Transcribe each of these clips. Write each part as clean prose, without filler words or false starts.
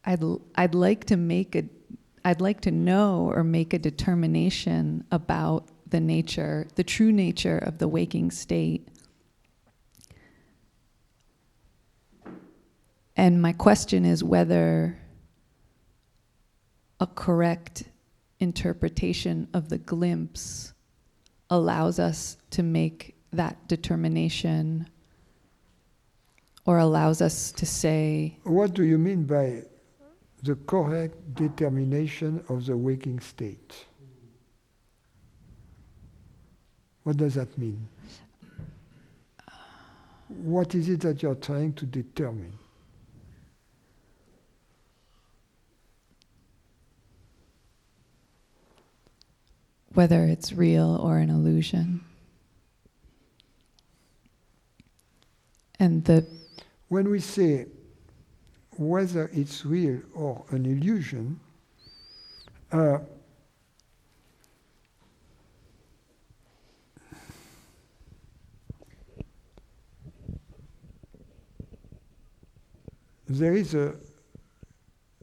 I'd like to know or make a determination about the true nature of the waking state. And my question is whether a correct interpretation of the glimpse allows us to make that determination, or allows us to say... What do you mean by the correct determination of the waking state? What does that mean? What is it that you're trying to determine? Whether it's real or an illusion. And when we say whether it's real or an illusion, there is a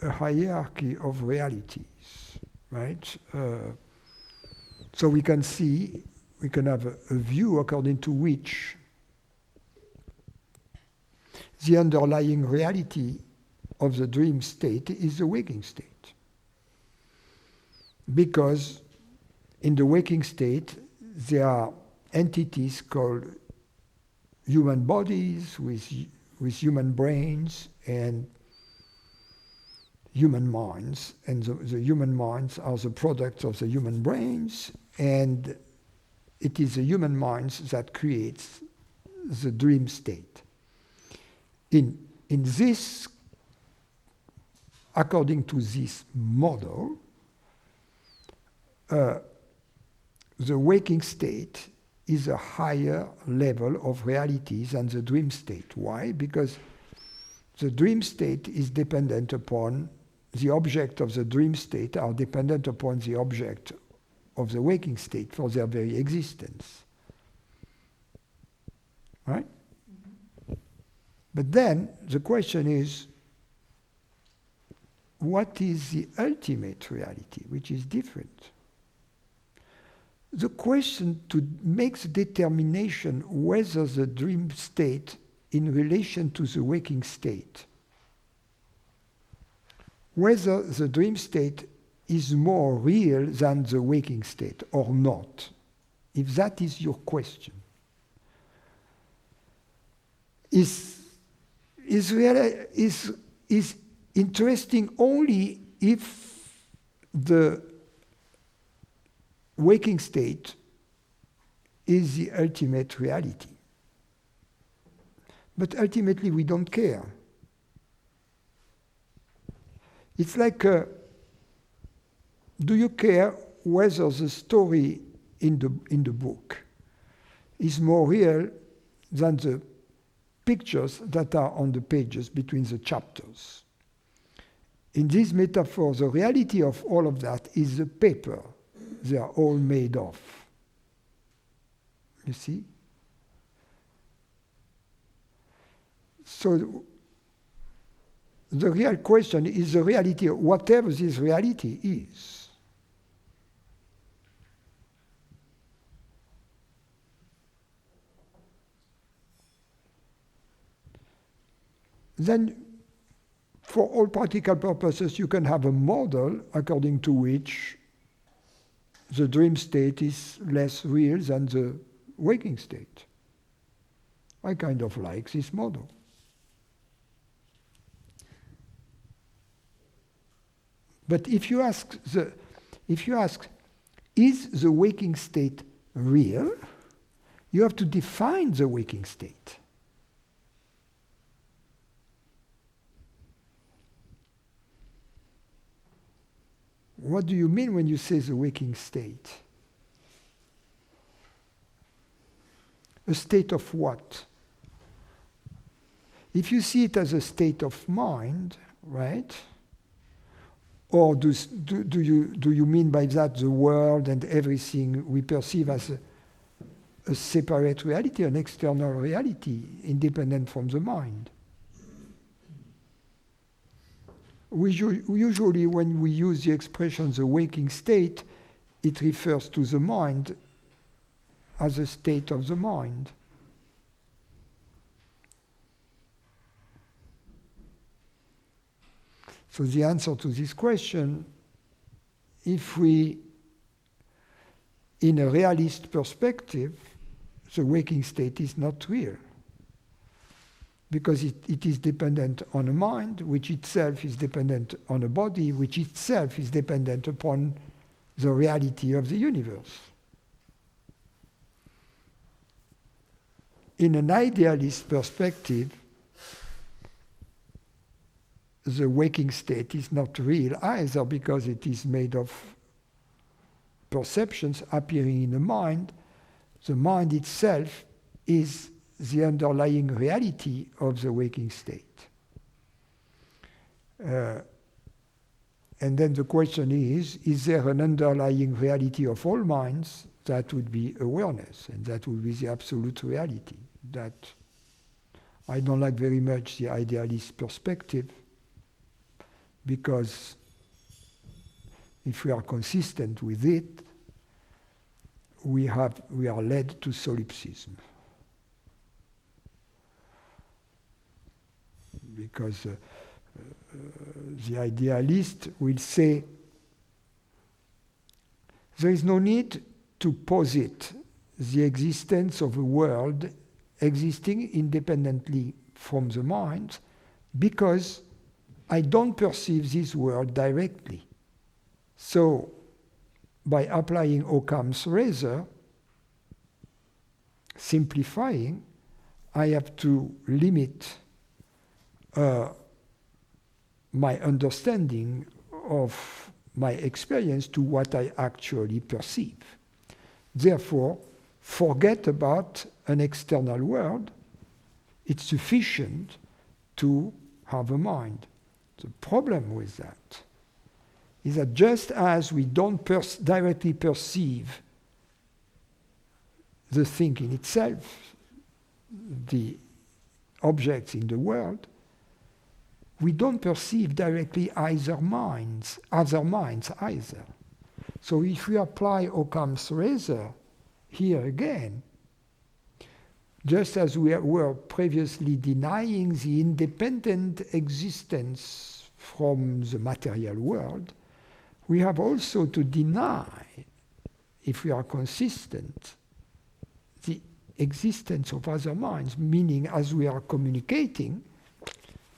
hierarchy of realities, right? So we can have a view according to which the underlying reality of the dream state is the waking state. Because in the waking state, there are entities called human bodies with human brains and human minds. And the human minds are the products of the human brains, and it is the human minds that creates the dream state. In this, according to this model, the waking state is a higher level of reality than the dream state. Why? Because the dream state is dependent upon, the object of the dream state are dependent upon the object of the waking state for their very existence. Right? But then the question is, what is the ultimate reality, which is different? The question to make the determination whether the dream state in relation to the waking state, whether the dream state is more real than the waking state or not, if that is your question, is interesting only if the waking state is the ultimate reality. But ultimately we don't care. It's like, do you care whether the story in the book is more real than the pictures that are on the pages between the chapters? In this metaphor, the reality of all of that is the paper they are all made of. You see? So the real question is the reality, whatever this reality is. Then, for all practical purposes, you can have a model according to which the dream state is less real than the waking state. I kind of like this model. But if you ask, is the waking state real? You have to define the waking state. What do you mean when you say the waking state? A state of what? If you see it as a state of mind, right? Or do you mean by that the world and everything we perceive as a separate reality, an external reality, independent from the mind? Usually when we use the expression the waking state, it refers to the mind as a state of the mind. So the answer to this question, if we, in a realist perspective, the waking state is not real, because it is dependent on a mind, which itself is dependent on a body, which itself is dependent upon the reality of the universe. In an idealist perspective, the waking state is not real either, because it is made of perceptions appearing in the mind. The mind itself is the underlying reality of the waking state. And then the question is there an underlying reality of all minds? That would be awareness, and that would be the absolute reality. That I don't like very much the idealist perspective, because if we are consistent with it, we are led to solipsism. Because the idealist will say there is no need to posit the existence of a world existing independently from the mind, because I don't perceive this world directly. So, by applying Occam's razor, simplifying, I have to limit my understanding of my experience to what I actually perceive. Therefore, forget about an external world. It's sufficient to have a mind. The problem with that is that just as we don't directly perceive the thing in itself, the objects in the world, we don't perceive directly other minds either. So if we apply Occam's razor here again, just as we were previously denying the independent existence from the material world, we have also to deny, if we are consistent, the existence of other minds, meaning as we are communicating,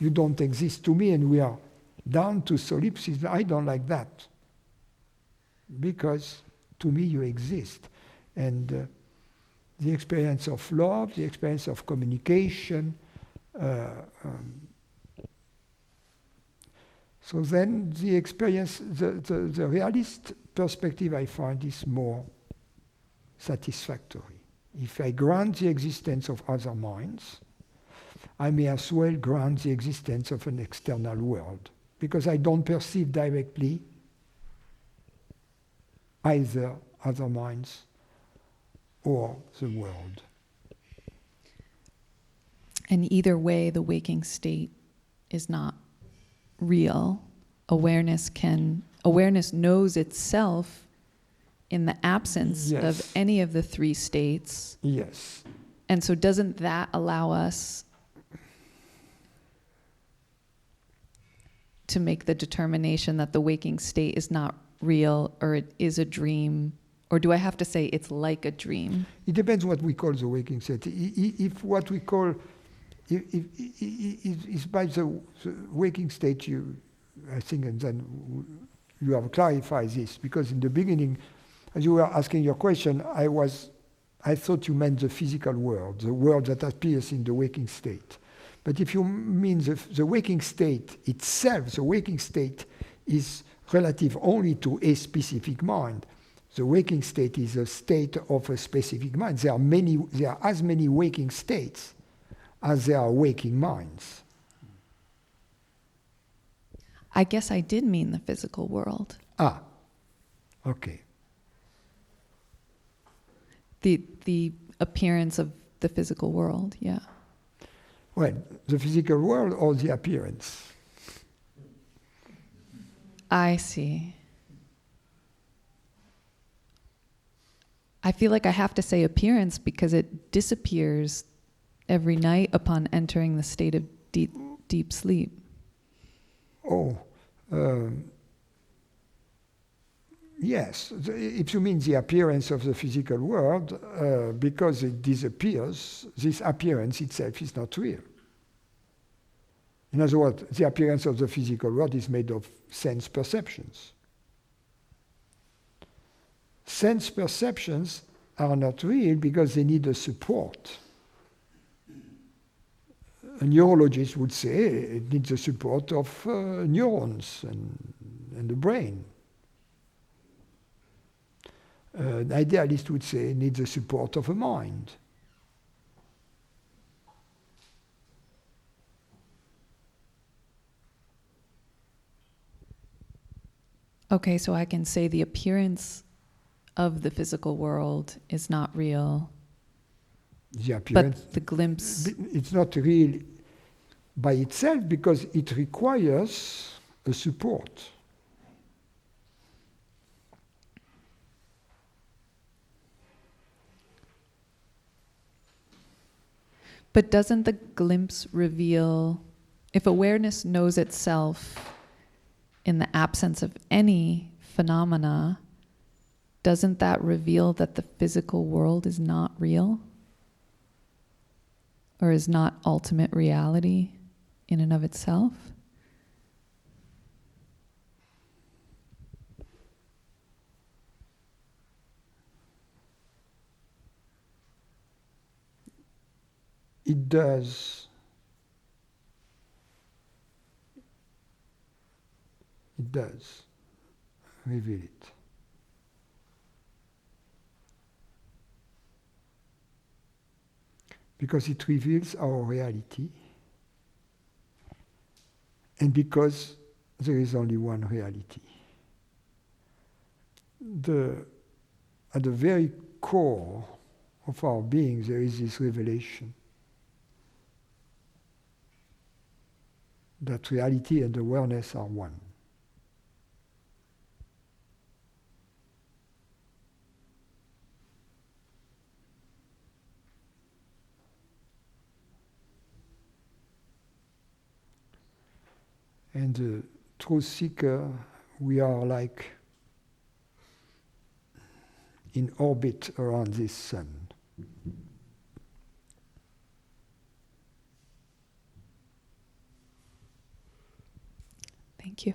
you don't exist to me and we are down to solipsism. I don't like that, because to me you exist. And the experience of love, the experience of communication. So then the experience, the realist perspective I find is more satisfactory. If I grant the existence of other minds, I may as well grant the existence of an external world, because I don't perceive directly either other minds or the world. And either way, the waking state is not real. Awareness knows itself in the absence of any of the three states. Yes. And so doesn't that allow us to make the determination that the waking state is not real, or it is a dream? Or do I have to say it's like a dream? It depends what we call the waking state. If what we call, is by the waking state, I think, and then you have clarified this, because in the beginning, as you were asking your question, I thought you meant the physical world, the world that appears in the waking state. But if you mean the waking state itself, the waking state is relative only to a specific mind. The waking state is a state of a specific mind. There are as many waking states as there are waking minds. I guess I did mean the physical world. Ah, okay. The appearance of the physical world, yeah. Well, the physical world or the appearance? I see. I feel like I have to say appearance because it disappears every night upon entering the state of deep sleep. Oh, yes. If you mean the appearance of the physical world, because it disappears, this appearance itself is not real. In other words, the appearance of the physical world is made of sense perceptions. Sense perceptions are not real because they need a support. A neurologist would say it needs the support of neurons and the brain. An idealist would say it needs the support of a mind. Okay, so I can say the appearance of the physical world is not real, The appearance, but the glimpse... it's not real by itself because it requires a support. But doesn't the glimpse reveal, if awareness knows itself in the absence of any phenomena, doesn't that reveal that the physical world is not real? Or is not ultimate reality in and of itself? It does. It does reveal it. Because it reveals our reality, and because there is only one reality. At the very core of our being, there is this revelation that reality and awareness are one. And the truth seeker, we are like in orbit around this sun. Thank you.